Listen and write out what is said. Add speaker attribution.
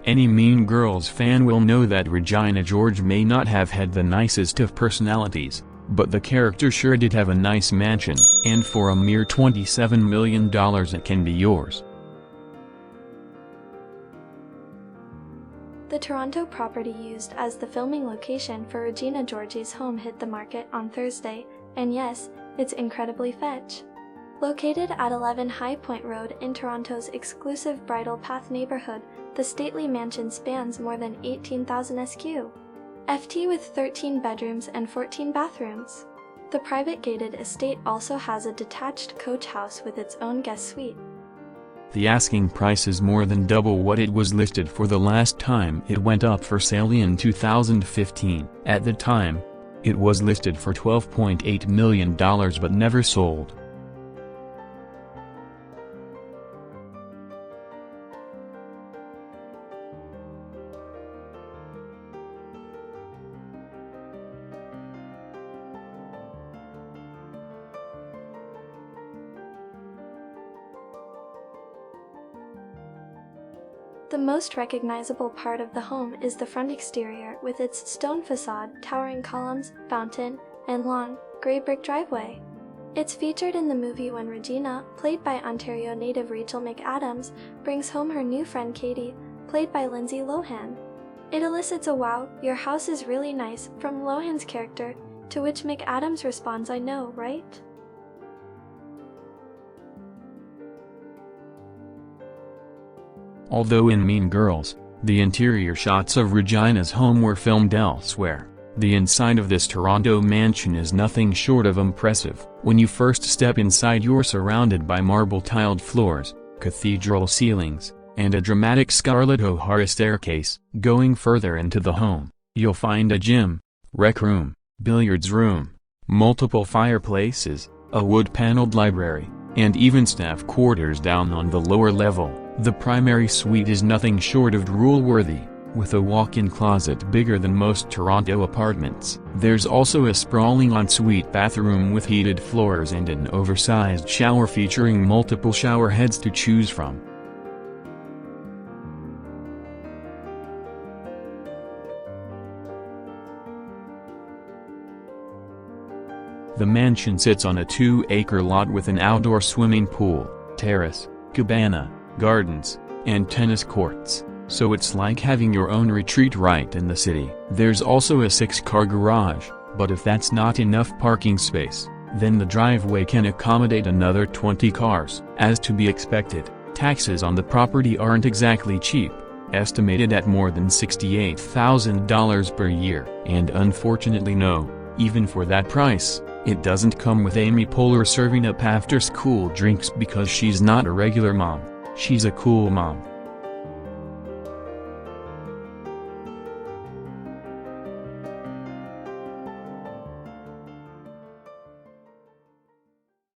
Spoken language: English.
Speaker 1: Any Mean Girls fan will know that Regina George may not have had the nicest of personalities, but the character sure did have a nice mansion, and for a mere $27 million it can be yours.
Speaker 2: The Toronto property used as the filming location for Regina George's home hit the market on Thursday, and yes, it's incredibly fetch. Located at 11 High Point Road in Toronto's exclusive Bridle Path neighbourhood, the stately mansion spans more than 18,000 sq ft with 13 bedrooms and 14 bathrooms. The private gated estate also has a detached coach house with its own guest suite.
Speaker 1: The asking price is more than double what it was listed for the last time it went up for sale in 2015. At the time, it was listed for $12.8 million but never sold.
Speaker 2: The most recognizable part of the home is the front exterior with its stone facade, towering columns, fountain, and long, gray brick driveway. It's featured in the movie when Regina, played by Ontario native Rachel McAdams, brings home her new friend Katie, played by Lindsay Lohan. It elicits a "wow, your house is really nice" from Lohan's character, to which McAdams responds, "I know, right?"
Speaker 1: Although in Mean Girls, the interior shots of Regina's home were filmed elsewhere, the inside of this Toronto mansion is nothing short of impressive. When you first step inside, you're surrounded by marble-tiled floors, cathedral ceilings, and a dramatic Scarlett O'Hara staircase. Going further into the home, you'll find a gym, rec room, billiards room, multiple fireplaces, a wood-paneled library, and even staff quarters down on the lower level. The primary suite is nothing short of drool-worthy, with a walk-in closet bigger than most Toronto apartments. There's also a sprawling ensuite bathroom with heated floors and an oversized shower featuring multiple shower heads to choose from. The mansion sits on a 2-acre lot with an outdoor swimming pool, terrace, cabana, gardens, and tennis courts, so it's like having your own retreat right in the city. There's also a 6-car garage, but if that's not enough parking space, then the driveway can accommodate another 20 cars. As to be expected, taxes on the property aren't exactly cheap, estimated at more than $68,000 per year. And unfortunately no, even for that price, it doesn't come with Amy Poehler serving up after-school drinks because she's not a regular mom. She's a cool mom.